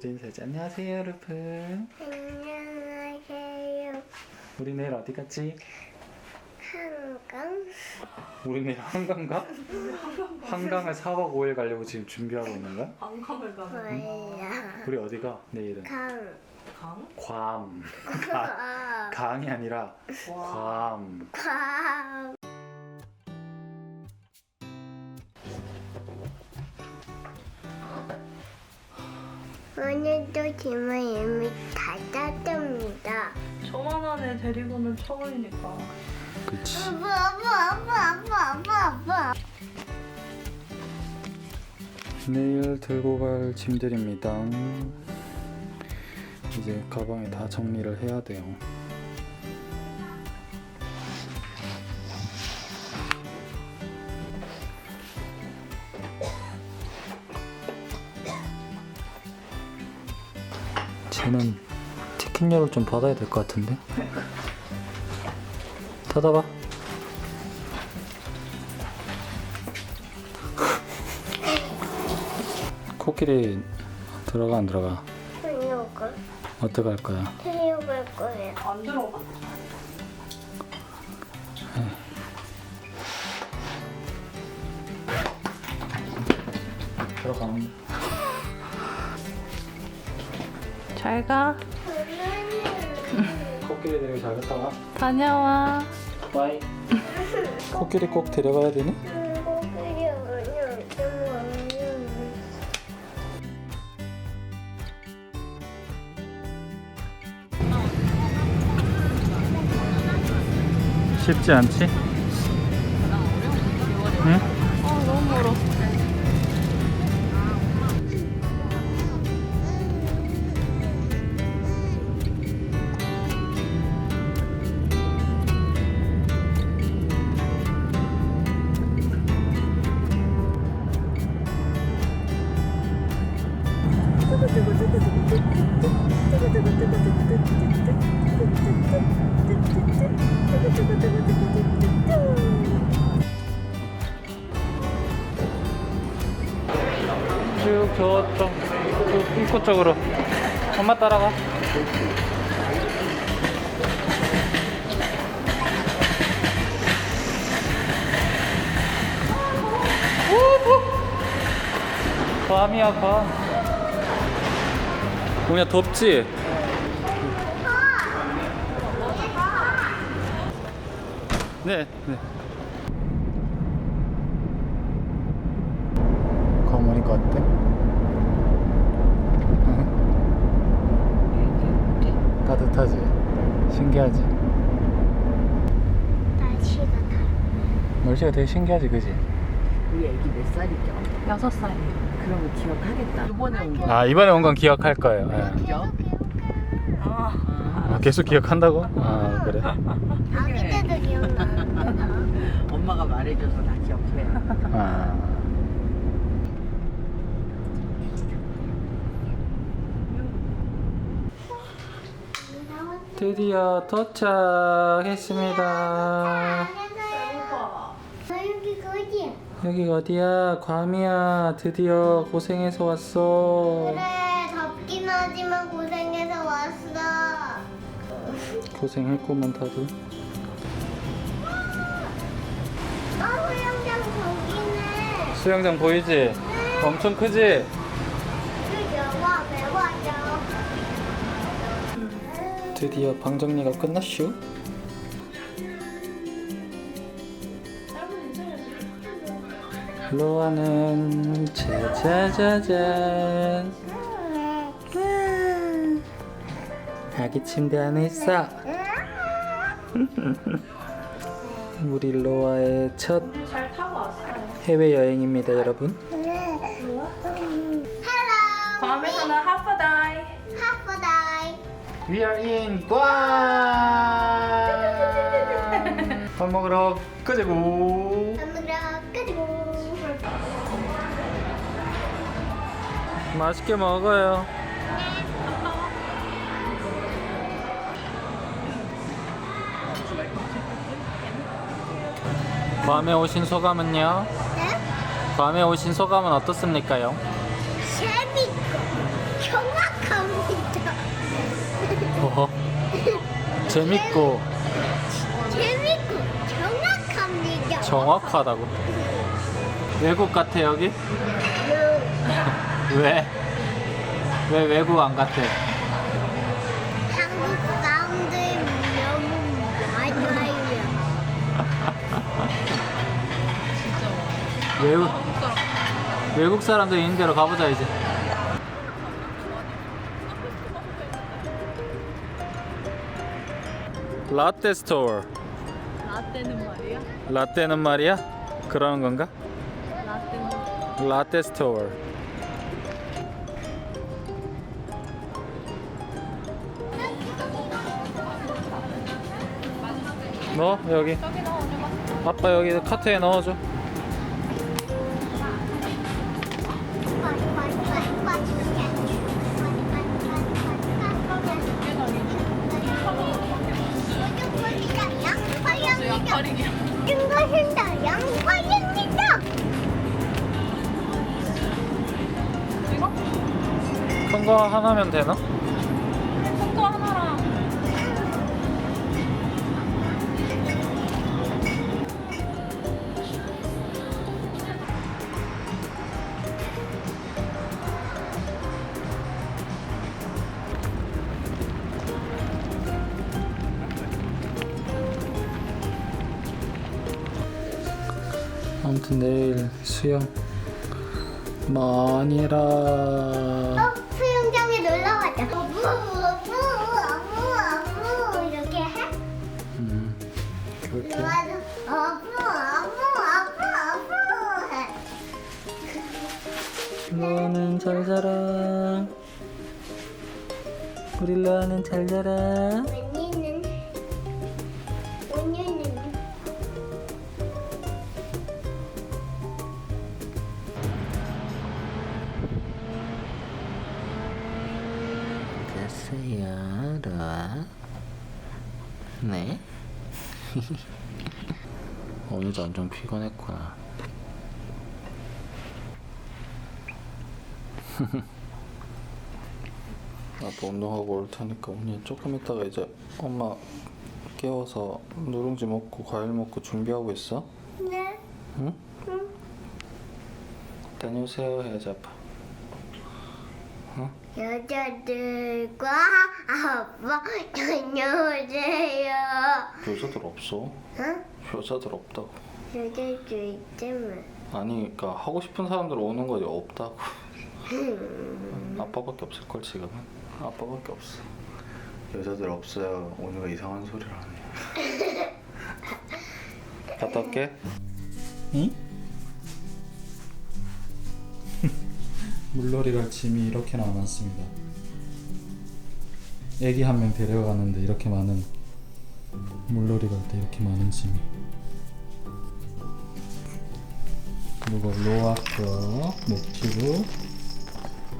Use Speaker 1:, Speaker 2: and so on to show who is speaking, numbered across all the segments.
Speaker 1: 여러분들도 인사하지. 안녕하세요 여러분.
Speaker 2: 안녕하세요.
Speaker 1: 우리 내일 어디 갔지?
Speaker 2: 한강?
Speaker 1: 우리 내일 한강 가? 한강을 4박 5일 가려고 지금 준비하고 있는 거야?
Speaker 3: 한강을 가면
Speaker 2: 몰라.
Speaker 1: 우리 어디 가? 내일은?
Speaker 2: 강.
Speaker 3: 강?
Speaker 1: 괌. 강이 아니라 괌.
Speaker 2: 강. 오늘도 짐을 이미 다 땄답니다.
Speaker 3: 저만한 애 데리고는 처음이니까.
Speaker 1: 그치.
Speaker 2: 아빠.
Speaker 1: 내일 들고 갈 짐들입니다. 이제 가방에 다 정리를 해야 돼요. 쟤는 티켓료를 좀 받아야 될 것 같은데? 닫아봐. 코끼리 들어가 안 들어가?
Speaker 2: 이거
Speaker 1: 어떻게 할 거야?
Speaker 2: 데려갈 거예요.
Speaker 3: 안 들어가?
Speaker 1: 들어가면
Speaker 3: 잘 가.
Speaker 1: 코끼리 데리고 잘 갔다 와.
Speaker 3: 다녀와.
Speaker 1: 바이. 코끼리 꼭 데려가야 되니? 쉽지 않지? 응?
Speaker 3: 너무 멀어.
Speaker 1: 쭉 저쪽 입구 쪽으로. 엄마 따라가. 괌이야 괌. 뭐냐 덥지? 네. 괌 오니까 어때? 따뜻하지? 신기하지?
Speaker 2: 날씨가 다.
Speaker 1: 날씨가 되게 신기하지 그지?
Speaker 4: 우리 애기 몇 살이죠?
Speaker 3: 6살이에요.
Speaker 4: 그런 거 기억하겠다. 이번에 온 거.
Speaker 1: 아 이번에 온 건 기억할 거예요. 예.
Speaker 4: 그죠?
Speaker 1: 아, 계속 기억한다고? 아 그래?
Speaker 2: 아기 때도 기억나.
Speaker 4: 엄마가 말해줘서 다 기억해.
Speaker 1: 아. 드디어 도착했습니다.
Speaker 2: 여기 어디야?
Speaker 1: 여기가 어디야? 괌이야. 드디어 고생해서 왔어.
Speaker 2: 그래, 덥긴 하지만 고생해서 왔어.
Speaker 1: 고생했구만 다들.
Speaker 2: 수영장 저기네.
Speaker 1: 수영장 보이지? 엄청 크지?
Speaker 2: 그죠? 와, 배워줘.
Speaker 1: 드디어 방 정리가 끝났슈? 로아는 짜자자잔 아기 침대 안에 있어. 우리 로아의 첫
Speaker 3: 잘 타고 왔어요.
Speaker 1: 해외여행입니다 여러분.
Speaker 2: Hello.
Speaker 3: 괌에서는 하프다이.
Speaker 2: 하프다이.
Speaker 1: We are in 괌. 밥 먹으러 끄자고.
Speaker 2: 아무라 끄지고.
Speaker 1: 맛있게 먹어요. 괌에 오신 소감은요?
Speaker 2: 네?
Speaker 1: 괌에 오신 소감은 어떻습니까요?
Speaker 2: 재밌고 정확
Speaker 1: 뭐? 재밌고
Speaker 2: 재밌고 정확합니다.
Speaker 1: 정확하다고. 외국 같아 여기? 왜? 왜 외국 안 같아?
Speaker 2: 한국 사람들 너무 많아요.
Speaker 1: 외국 사람들 있는 데로 가보자 이제. 라떼 스토어.
Speaker 3: 라떼는 말이야?
Speaker 1: 라떼는 말이야? 그러는 건가?
Speaker 3: 라떼는
Speaker 1: 라떼 스토어. 넣어 여기.
Speaker 3: 저기 넣어줘봐.
Speaker 1: 아빠 여기 카트에 넣어줘.
Speaker 2: 이것은 양파입니다.
Speaker 1: 큰 거 하나면 되나?
Speaker 3: 콩도 하나랑
Speaker 1: 아무튼 내일 수영 많이 해라.
Speaker 2: 수영장에 놀러 가자. 어부 이렇게 해?
Speaker 1: 그렇게.
Speaker 2: 좋아서 어부 해.
Speaker 1: 너는 잘 자라. 우리 너는 잘 자라.
Speaker 2: 언니는
Speaker 1: 됐어요, 로아. 네? 오늘도 엄청 피곤했구나. 아빠 운동하고 올 테니까 언니 조금 있다가 이제 엄마 깨워서 누룽지 먹고 과일 먹고 준비하고 있어?
Speaker 2: 네.
Speaker 1: 응? 다녀오세요 해야지 아빠.
Speaker 2: 여자들과 아빠 다녀오세요.
Speaker 1: 여자들 없어.
Speaker 2: 응?
Speaker 1: 여자들 없다고.
Speaker 2: 여자들 있지만.
Speaker 1: 아니 그러니까 하고 싶은 사람들 오는 거지 없다고. 아빠밖에 없을걸 지금은. 아빠밖에 없어. 여자들 없어요. 오늘가 이상한 소리를 하네. 갔다 올게. 응? 물놀이 갈 짐이 이렇게나 많습니다. 애기 한 명 데려가는데 이렇게 많은, 물놀이 갈 때 이렇게 많은 짐이. 그리고 로아 거, 목티브,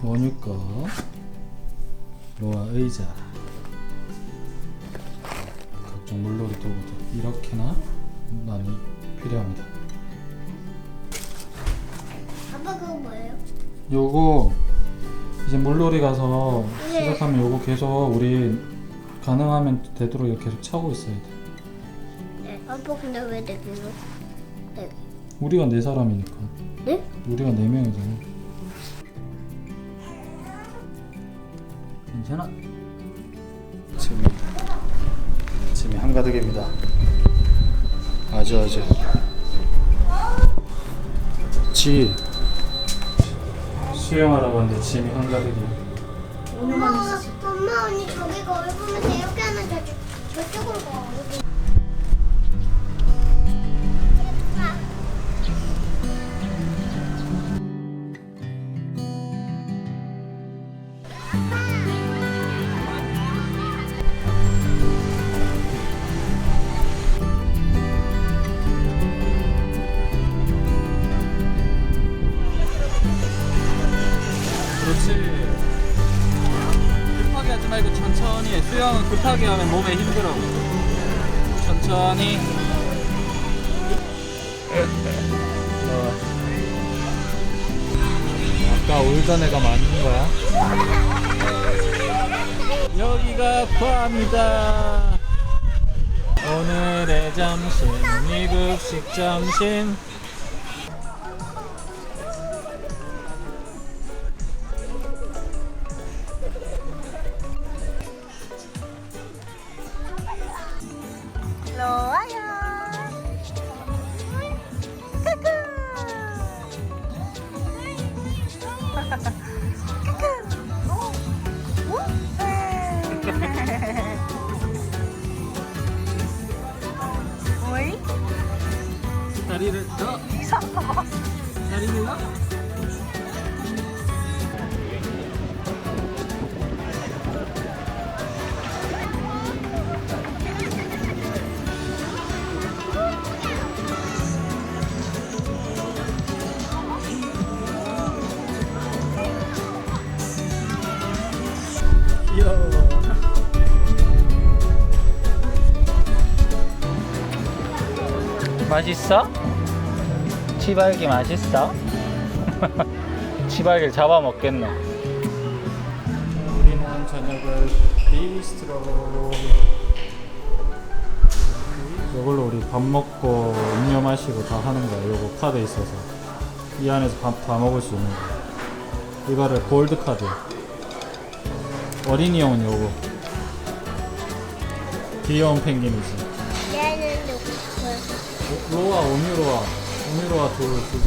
Speaker 1: 원유 거, 로아 의자, 각종 물놀이 도구들 이렇게나 많이 필요합니다.
Speaker 2: 아빠 그거 뭐예요?
Speaker 1: 요거 이제 물놀이 가서
Speaker 2: 네.
Speaker 1: 시작하면 요거 계속 우리 가능하면 되도록 이렇게 계속 차고 있어야 돼.
Speaker 2: 네. 아빠 근데 왜 내기로? 네.
Speaker 1: 우리가 4사람이니까.
Speaker 2: 네?
Speaker 1: 우리가 4명이잖아. 괜찮아. 짐이 한가득입니다. 아주 수영하러 갔는데 짐이 한가득이야.
Speaker 2: 엄마 언니 저기 거울 보면서 이렇게 하면 저쪽으로 가.
Speaker 1: 그렇지. 급하게 하지 말고 천천히 해. 수영은 급하게 하면 몸에 힘들어. 천천히. 아까 울던 애가 맞는 거야? 여기가 구합니다. 오늘의 점심 미국식 점심. 다리를 더 다리를 더 맛있어? 치발기 맛있어? 치발기를 잡아먹겠네. 우리는 저녁을 비스트로 이걸로 우리 밥 먹고 음료 마시고 다 하는 거야. 요거 카드 있어서 이 안에서 밥 다 먹을 수 있는 거야. 이거를 골드 카드. 어린이용은 요거. 귀여운 펭귄이지.
Speaker 2: 얘는 누구?
Speaker 1: 로아, 오미로아 두 개.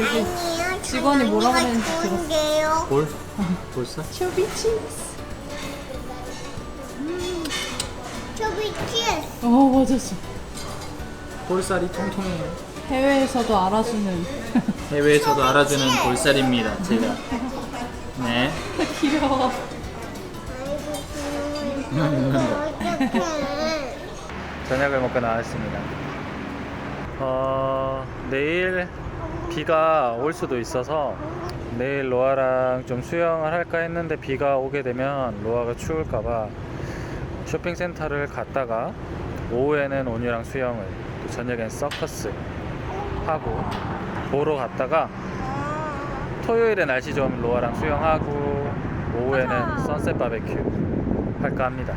Speaker 2: 아니요.
Speaker 3: 직원이 뭐라 그랬는지
Speaker 2: 들었어요.
Speaker 1: 볼사?
Speaker 2: 초비치스.
Speaker 3: 맞았어.
Speaker 1: 볼살이 통통해요.
Speaker 3: 해외에서도 알아주는.
Speaker 1: 해외에서도 알아주는 볼살입니다, 제가. 네.
Speaker 3: 귀여워.
Speaker 1: 저녁을 먹고 나왔습니다. 내일 비가 올 수도 있어서 내일 로아랑 좀 수영을 할까 했는데 비가 오게 되면 로아가 추울까봐 쇼핑센터를 갔다가 오후에는 온유랑 수영을, 또 저녁엔 서커스 하고 보러 갔다가 토요일에 날씨 좋으면 로아랑 수영하고 오후에는 선셋 바베큐 할까 합니다.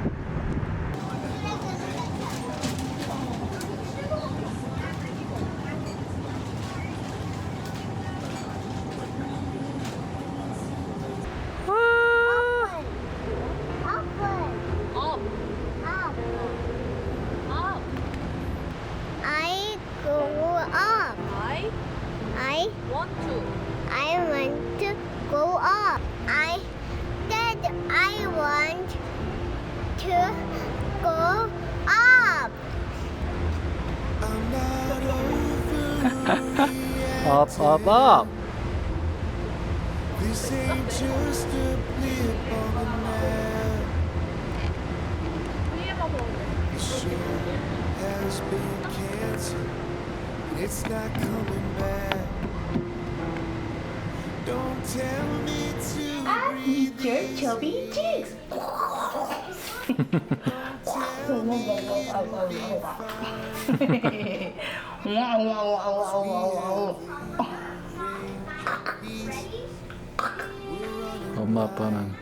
Speaker 2: I go up.
Speaker 3: I
Speaker 2: I
Speaker 3: want to.
Speaker 2: want to go up. I want to go up.
Speaker 1: 업.
Speaker 5: This ain't just a blip on the map. The show has been canceled, and it's not coming back. Don't tell me to breathe in.
Speaker 2: Chubby cheeks.
Speaker 1: 엄마 아빠는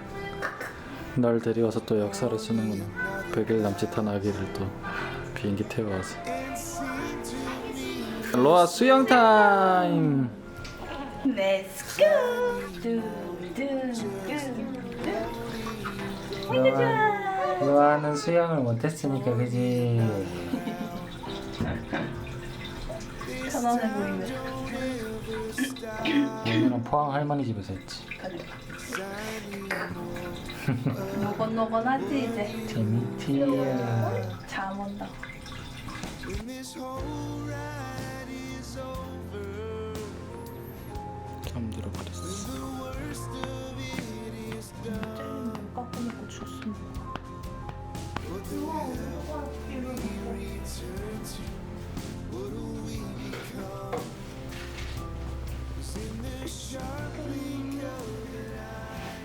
Speaker 1: 널 데려와서 또 역사를 쓰는구나. 100일 남짓한 아기를 또 비행기 태워와서. 로아 수영 타임.
Speaker 3: Let's go.
Speaker 1: 로아는 수영을 못했으니까 그지.
Speaker 3: 편안해 보이네.
Speaker 1: 오늘은 포항 할머니 집에서 했지.
Speaker 3: 노곤노곤하지 이제.
Speaker 1: 재밌지.
Speaker 3: 잠 온다.
Speaker 5: When this whole ride is over,
Speaker 1: 잠들어 버렸어.
Speaker 5: the worst of it is done.
Speaker 3: 물 깎고 먹고 죽었어.
Speaker 5: What do we return to? What do we become? 'Cause in the sharp blink of an eye,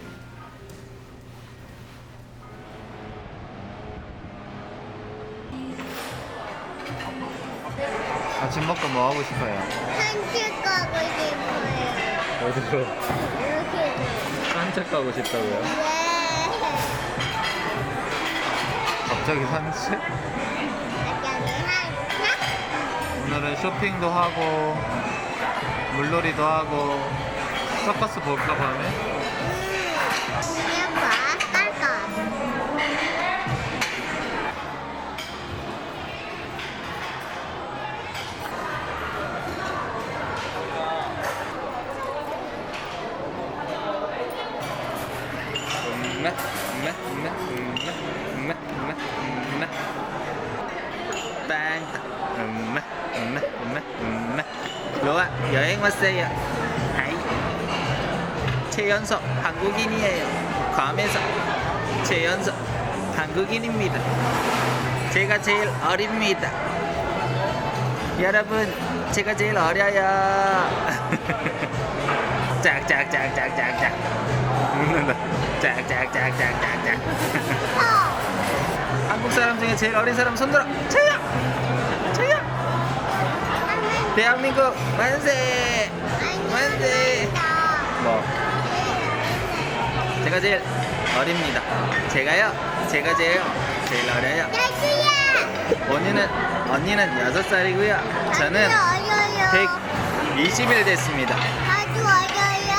Speaker 1: 아침 먹고 뭐 하고 싶어요?
Speaker 2: 산책 가고 싶어요.
Speaker 1: 어디로?
Speaker 2: 이렇게.
Speaker 1: 산책 가고 싶다고요?
Speaker 2: 네.
Speaker 1: 갑자기 산책?
Speaker 2: 갑자기 산책?
Speaker 1: 오늘은 쇼핑도 하고 물놀이도 하고 서커스 볼까 밤에?
Speaker 2: 그냥 봐. 깔까?
Speaker 6: 로아 여행 왔어요. 아이. 최연석 한국인이에요. 괌에서 최연석 한국인입니다. 제가 제일 어립니다. 여러분, 제가 제일 어려요. 짝짝짝짝짝짝. 웃는다. 짝짝짝짝짝짝. 한국 사람 중에 제일 어린 사람 손들어. 저요. 저요. 대한민국 만세. 만세. 뭐? 제가 제일 어립니다. 제가요. 제가 제일 어려요. 언니는 6살이고요. 저는
Speaker 2: 어려요.
Speaker 6: 120일 됐습니다.
Speaker 2: 아주 어려요.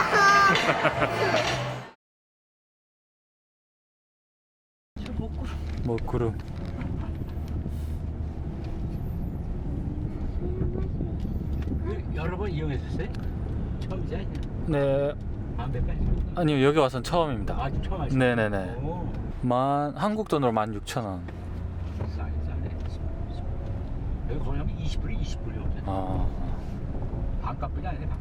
Speaker 1: 먹구름.
Speaker 7: 여러 번 이용했었어요? 처음이지 아니야?
Speaker 1: 네.
Speaker 7: 몇 번?
Speaker 1: 아니요, 여기 와서는 처음입니다.
Speaker 7: 아, 처음 하시죠?
Speaker 1: 네네네.
Speaker 7: 오,
Speaker 1: 한국 돈으로 16,000원.
Speaker 7: 싸네. 여기 거기 하면 20불이 없네.
Speaker 1: 아.
Speaker 7: 반값뿐이 아니네, 반.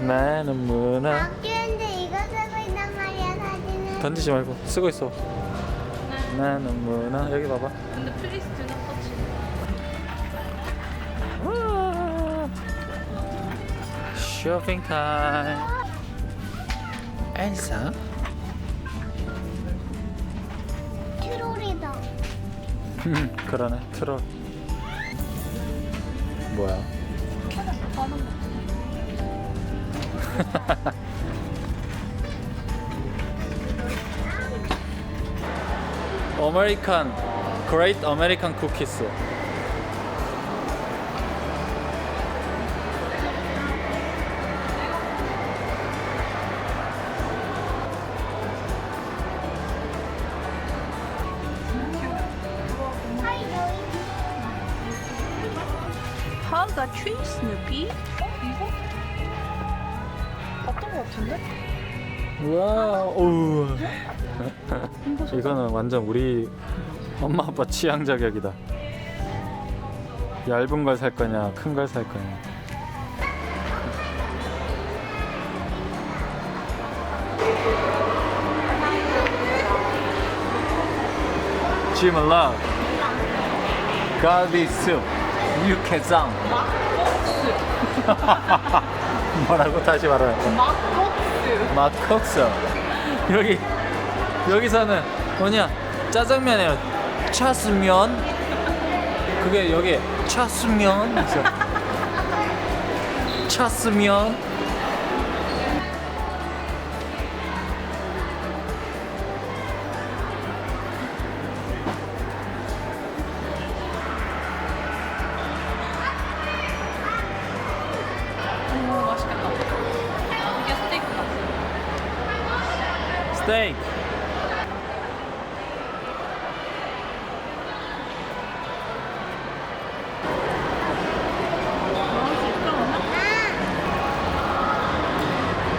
Speaker 1: 나는 문화.
Speaker 2: 바뀌는데 이거 쓰고 있단 말이야 사진을.
Speaker 1: 던지지 말고 쓰고 있어. 나는 문화. 여기 봐봐.
Speaker 3: 근데 플리스 드는 터치.
Speaker 1: 와. 쇼핑 타임. 엘사.
Speaker 2: 트롤이다.
Speaker 1: 그러네. 트롤. 뭐야? 아메리칸 그레이트 아메리칸 쿠키스.
Speaker 3: 하가 트리 스누피? 이거? 어떤 거 같은데?
Speaker 1: 와, 오. 이거는 완전 우리 엄마 아빠 취향 저격이다. 얇은 걸 살 거냐, 큰 걸 살 거냐. 지물라 갈비 숲 육개장. 뭐라고 다시 말해. 막국수. 여기서는 뭐냐, 짜장면이에요. 차스면. 그게 여기 차스면 있어. 차스면.
Speaker 3: 맛있겠다. 이게 스테이크다.
Speaker 1: 스테이크.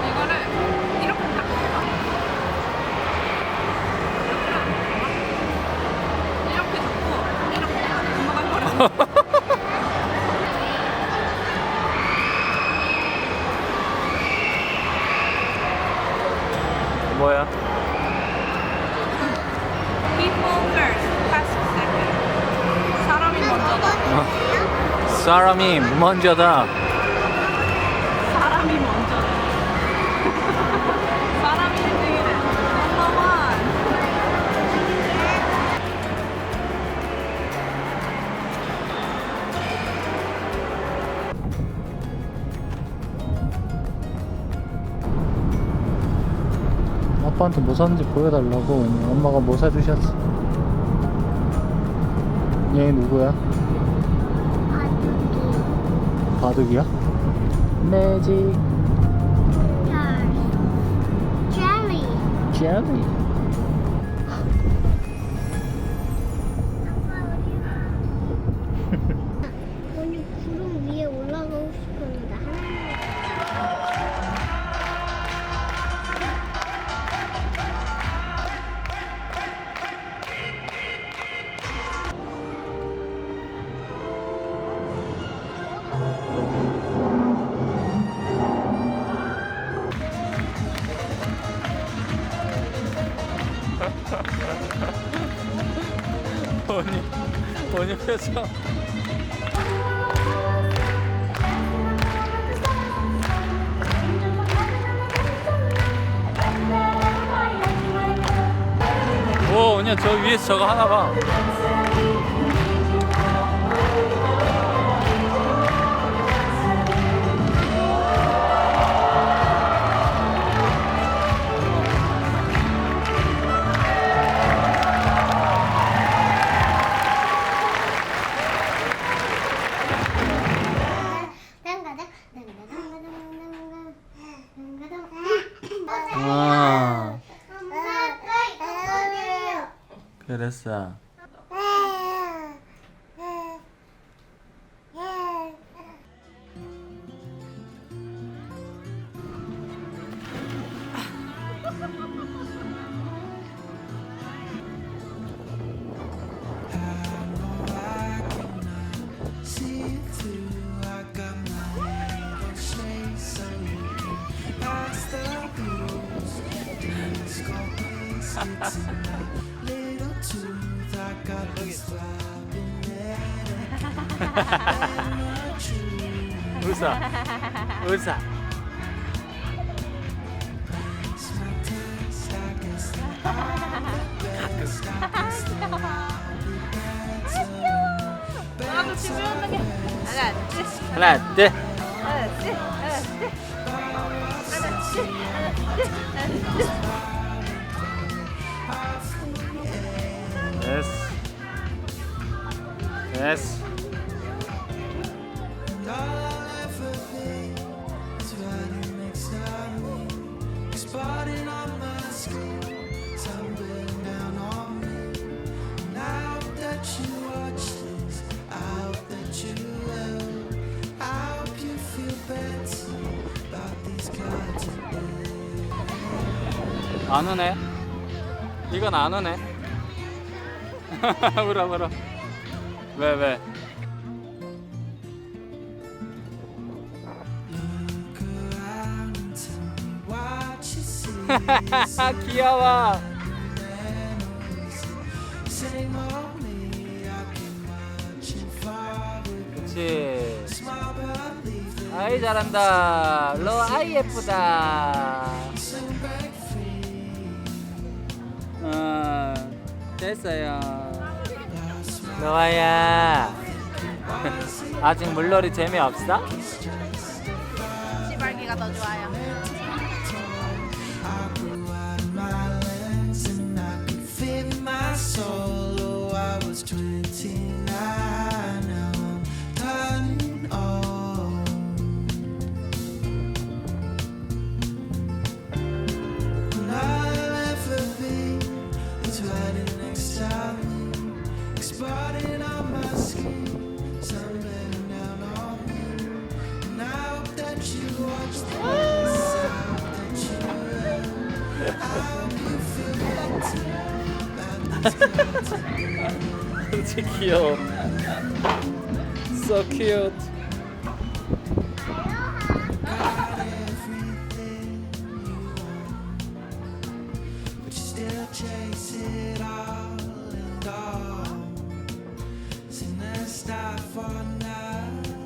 Speaker 3: 이거를 이렇게 딱 이렇게 잡고 이렇게 넘어갈 거라고.
Speaker 1: 뭐야? 사람이 먼저다.
Speaker 3: 사람이 먼저. 사람이 1등이래. 넘버원.
Speaker 1: 아빠한테 뭐 샀는지 보여달라고 엄마가 뭐 사주셨어. 얘 누구야? 바둑이야? 매직
Speaker 2: 젤리.
Speaker 1: 젤리.
Speaker 2: 오늘 구름 위에 올라가고 싶었는데 하나님.
Speaker 1: 본인 표정. 오, 언니야 저 위에서 저거 하나 봐. 아, 그랬어. 웃어. 웃어.
Speaker 3: 나도 집에 오는 게 하나, 둘,
Speaker 1: 하나, 둘.
Speaker 3: 하나, 둘, 하나, 둘. 하나, 둘, 하나, 둘, 하나, 둘.
Speaker 1: 됐어. 됐어. 안 오네. 이건 안 오네. 울어. 왜? 귀여워. 그치. 아이 잘한다. 로 아이 예쁘다. 됐어요. 로아야. 아직 물놀이 재미없어?
Speaker 3: 시발기가 더 좋아요.
Speaker 1: 진짜 귀여워. So cute.
Speaker 5: Stop for now.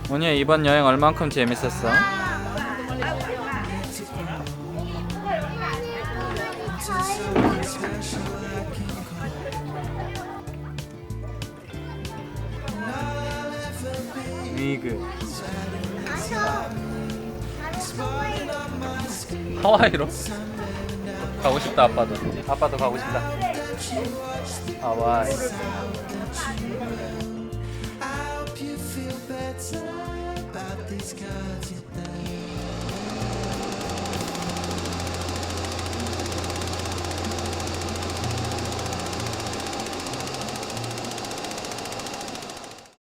Speaker 1: 언니 이번 여행 얼만큼 재밌었어? 미그 하와이로 가고 싶다. 아빠도 가고 싶다. 하와이.
Speaker 5: I hope you feel better about these cards you